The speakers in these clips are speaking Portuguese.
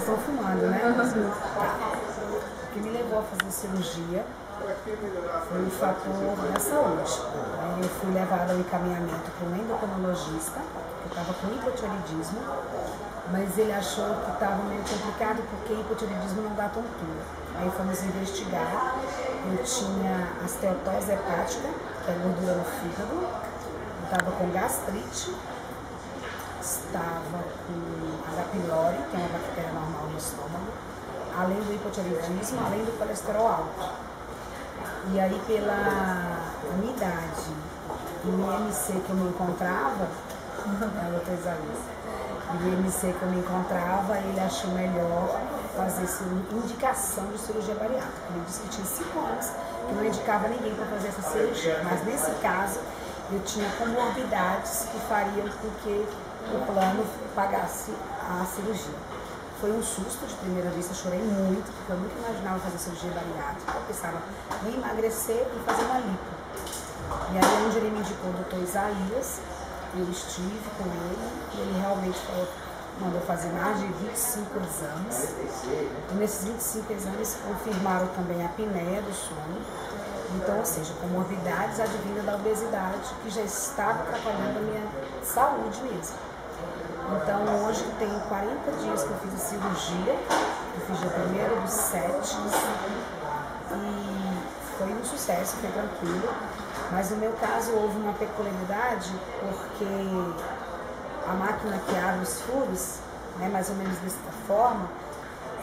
estão fumando, né? O que me levou a fazer cirurgia foi o fator da saúde. Eu fui levada ao encaminhamento para um endocrinologista, que estava com hipotireoidismo, mas ele achou que estava meio complicado porque hipotireoidismo não dá tontura. Aí fomos investigar, eu tinha osteoporose hepática, que é gordura no fígado, eu estava com gastrite, estava com H. pylori, que é uma bactéria normal no estômago, além do hipotireoidismo, além do colesterol alto. E aí, pela minha idade e o IMC que eu me encontrava, o IMC que eu me encontrava, ele achou melhor fazer indicação de cirurgia bariátrica. Ele disse que tinha 5 anos que não indicava ninguém para fazer essa cirurgia, mas nesse caso eu tinha comorbidades que fariam com que o plano pagasse a cirurgia. Foi um susto de primeira vista, chorei muito, porque eu nunca imaginava fazer cirurgia bariátrica. Eu pensava em emagrecer e fazer uma lipo. E aí, onde ele me indicou o doutor Isaías, eu estive com ele e ele realmente mandou fazer mais de 25 exames. E nesses 25 exames confirmaram também a apneia do sono. Então, ou seja, comorbidades advindas da obesidade que já estava atrapalhando a minha saúde mesmo. Então, hoje tem 40 dias que eu fiz a cirurgia, eu fiz dia 1º/7 e foi um sucesso, foi tranquilo. Mas no meu caso houve uma peculiaridade porque a máquina que abre os furos, né, mais ou menos dessa forma,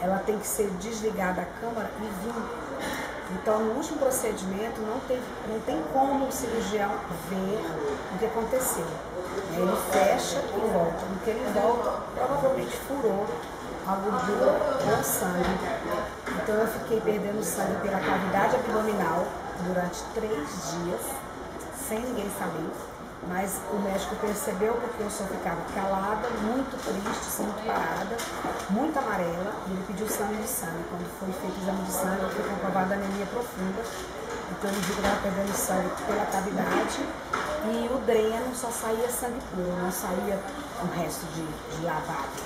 ela tem que ser desligada a câmara e vir. Então, no último procedimento, não tem como o cirurgião ver o que aconteceu. Ele fecha e volta. No que ele volta, provavelmente furou a gordura ou o sangue. Então, eu fiquei perdendo sangue pela cavidade abdominal durante 3 dias, sem ninguém saber. Mas o médico percebeu porque eu só ficava calada, muito triste, muito parada, muito amarela, e ele pediu sangue de sangue. Quando foi feito o exame de sangue, foi comprovada anemia profunda. Então ele viu que eu estava perdendo sangue pela cavidade e o dreno só saía sangue puro, não saía o resto de lavado.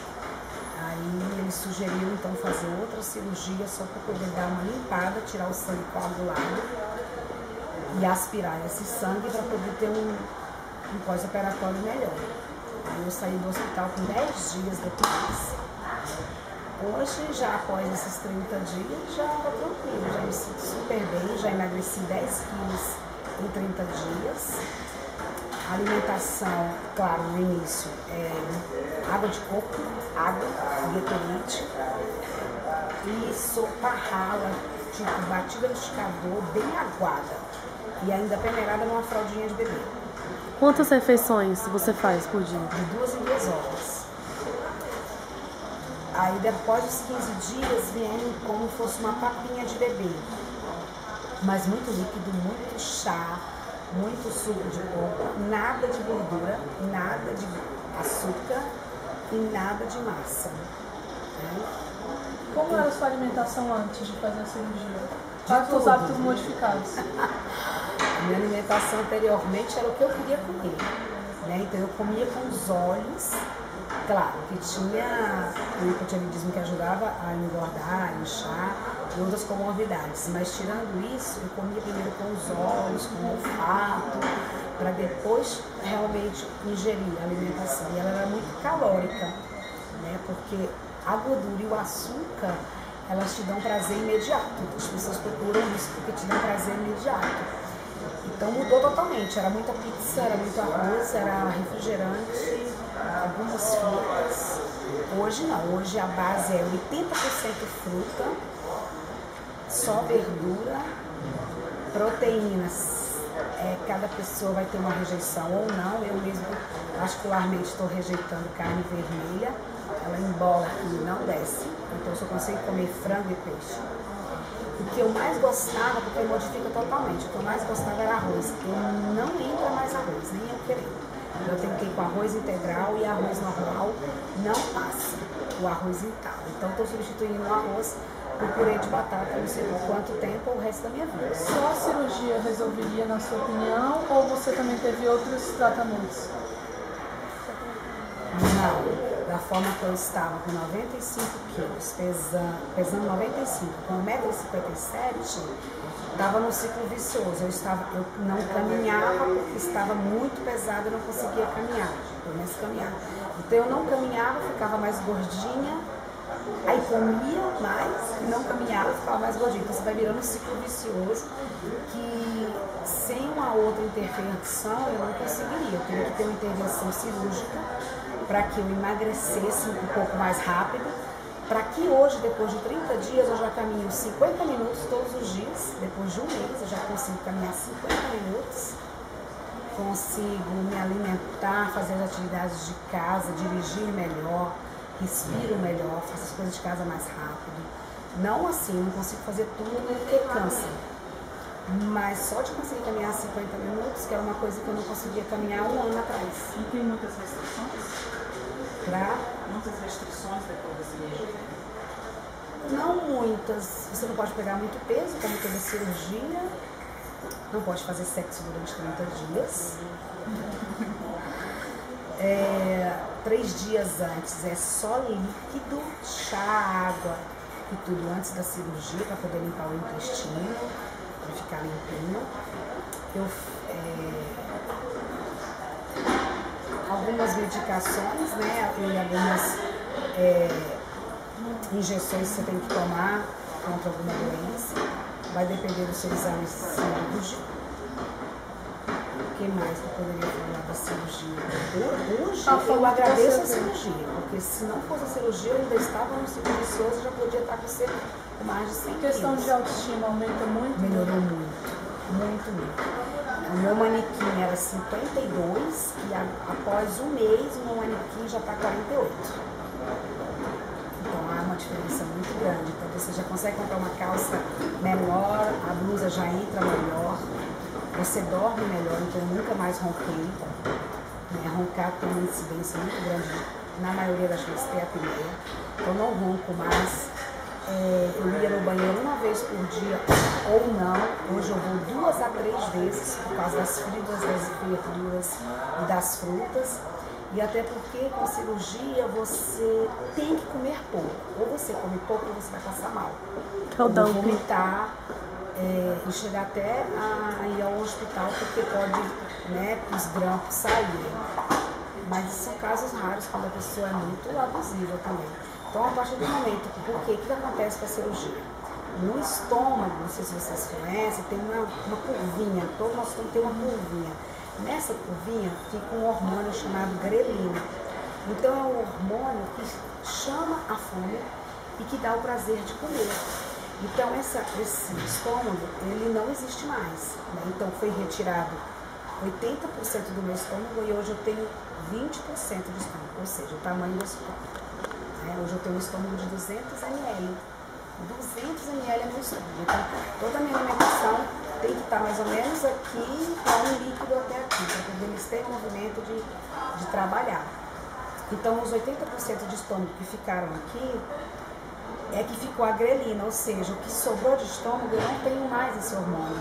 Aí ele sugeriu então fazer outra cirurgia só para poder dar uma limpada, tirar o sangue coagulado e aspirar esse sangue para poder ter um pós-operatório melhor. Aí eu saí do hospital com 10 dias depois. Hoje, já após esses 30 dias, já estou tranquilo, já me sinto super bem, já emagreci 10 quilos em 30 dias. A alimentação, claro, no início, água de coco, água, Gatorade e sopa rala, tipo batida no liquidificador, bem aguada e ainda peneirada numa fraldinha de bebê. Quantas refeições você faz por dia? De 2 em 2 horas. Aí depois dos 15 dias vem como se fosse uma papinha de bebê. Mas muito líquido, muito chá, muito suco de coco, nada de gordura, nada de açúcar e nada de massa. Como era a sua alimentação antes de fazer a cirurgia? Quais os hábitos modificados? A minha alimentação anteriormente era o que eu queria comer, né? Então eu comia com os olhos, claro que tinha o hipotireoidismo que ajudava a engordar, inchar e outras comorbidades, mas tirando isso, eu comia primeiro com os olhos, com o olfato, para depois realmente ingerir a alimentação. E ela era muito calórica, né? Porque a gordura e o açúcar, elas te dão prazer imediato. As pessoas procuram isso porque te dão prazer imediato. Então mudou totalmente, era muita pizza, era muito arroz, era refrigerante, algumas frutas. Hoje não, hoje a base é 80% fruta, só verdura, proteínas. Cada pessoa vai ter uma rejeição ou não, eu mesmo particularmente estou rejeitando carne vermelha, ela embola e não desce, então eu só consigo comer frango e peixe. O que eu mais gostava, porque modifica totalmente, o que eu mais gostava era arroz. Eu não entra mais arroz, nem eu querendo. Eu tentei com arroz integral e arroz normal, não passa o arroz integral. Então estou substituindo o arroz por purê de batata, não sei por quanto tempo, o resto da minha vida. Só a cirurgia resolveria, na sua opinião, ou você também teve outros tratamentos? Não, da forma que eu estava, com 95 quilos, pesando 95, com 1,57 m, estava num ciclo vicioso. Eu não caminhava porque estava muito pesado e não conseguia caminhar, pelo menos caminhar. Então eu não caminhava, ficava mais gordinha, aí comia mais e não caminhava, ficava mais gordinha. Então você vai virando um ciclo vicioso que sem uma outra intervenção eu não conseguiria. Eu teria que ter uma intervenção cirúrgica para que eu emagrecesse um pouco mais rápido, para que hoje, depois de 30 dias, eu já caminho 50 minutos todos os dias. Depois de um mês, eu já consigo caminhar 50 minutos. Consigo me alimentar, fazer as atividades de casa, dirigir melhor, respiro melhor, faço as coisas de casa mais rápido. Não assim, não consigo fazer tudo porque cansa. Mas só de conseguir caminhar 50 minutos, que era uma coisa que eu não conseguia caminhar um ano atrás. Não tem muitas restrições? Muitas restrições depois da cirurgia? Não muitas. Você não pode pegar muito peso, como teve cirurgia. Não pode fazer sexo durante 30 dias. 3 dias antes é só líquido, chá, água e tudo antes da cirurgia para poder limpar o intestino, para ficar limpinho. Algumas medicações, né, e algumas injeções que você tem que tomar contra alguma doença. Vai depender do seu exame cirúrgico. O que mais que eu poderia falar da cirurgia? Hoje eu agradeço a cirurgia, porque se não fosse a cirurgia, eu ainda estava no ciclo vicioso, já podia estar com mais de 100 quilos. A questão de autoestima aumenta muito? Melhorou muito. O meu manequim era 52 e após um mês o meu manequim já está 48. Então há uma diferença muito grande. Então você já consegue comprar uma calça menor, a blusa já entra melhor, você dorme melhor, então eu nunca mais ronquei. Roncar tem uma incidência muito grande, na maioria das vezes tem apneia. Então não ronco mais. Eu ia no banheiro uma vez por dia ou não. Hoje eu vou 2 a 3 vezes por causa das fibras, das verduras e das frutas. E até porque com cirurgia você tem que comer pouco. Ou você come pouco ou você vai passar mal. Ou vomitar e chegar até a ir ao hospital porque pode, né, os grampos saírem. Mas são casos raros quando a pessoa é muito abusiva também. Então, a partir do momento, o que acontece com a cirurgia? No estômago, não sei se vocês conhecem, tem uma curvinha, todo nosso estômago tem uma curvinha. Nessa curvinha fica um hormônio chamado grelina. Então, é um hormônio que chama a fome e que dá o prazer de comer. Então, esse estômago, ele não existe mais. Né? Então, foi retirado 80% do meu estômago e hoje eu tenho 20% de estômago, ou seja, o tamanho do estômago. Hoje eu tenho um estômago de 200 ml. 200 ml é meu estômago. Então, toda a minha alimentação tem que estar mais ou menos aqui para um líquido até aqui, para poder eles terem movimento de trabalhar. Então, os 80% de estômago que ficaram aqui é que ficou a grelina, ou seja, o que sobrou de estômago eu não tenho mais esse hormônio.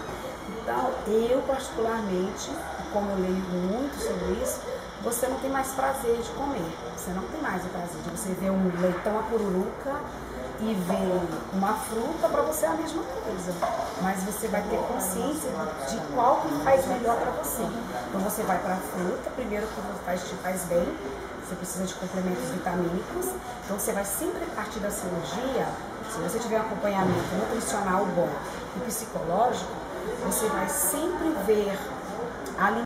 Então, eu particularmente, como eu leio muito sobre isso, você não tem mais prazer de comer, você não tem mais o prazer de você ver um leitão à pururuca e ver uma fruta, para você é a mesma coisa, mas você vai ter consciência de qual que faz melhor para você. Então você vai para a fruta, primeiro que te faz bem, você precisa de complementos vitamínicos, então você vai sempre partir da cirurgia, se você tiver um acompanhamento nutricional bom e psicológico, você vai sempre ver a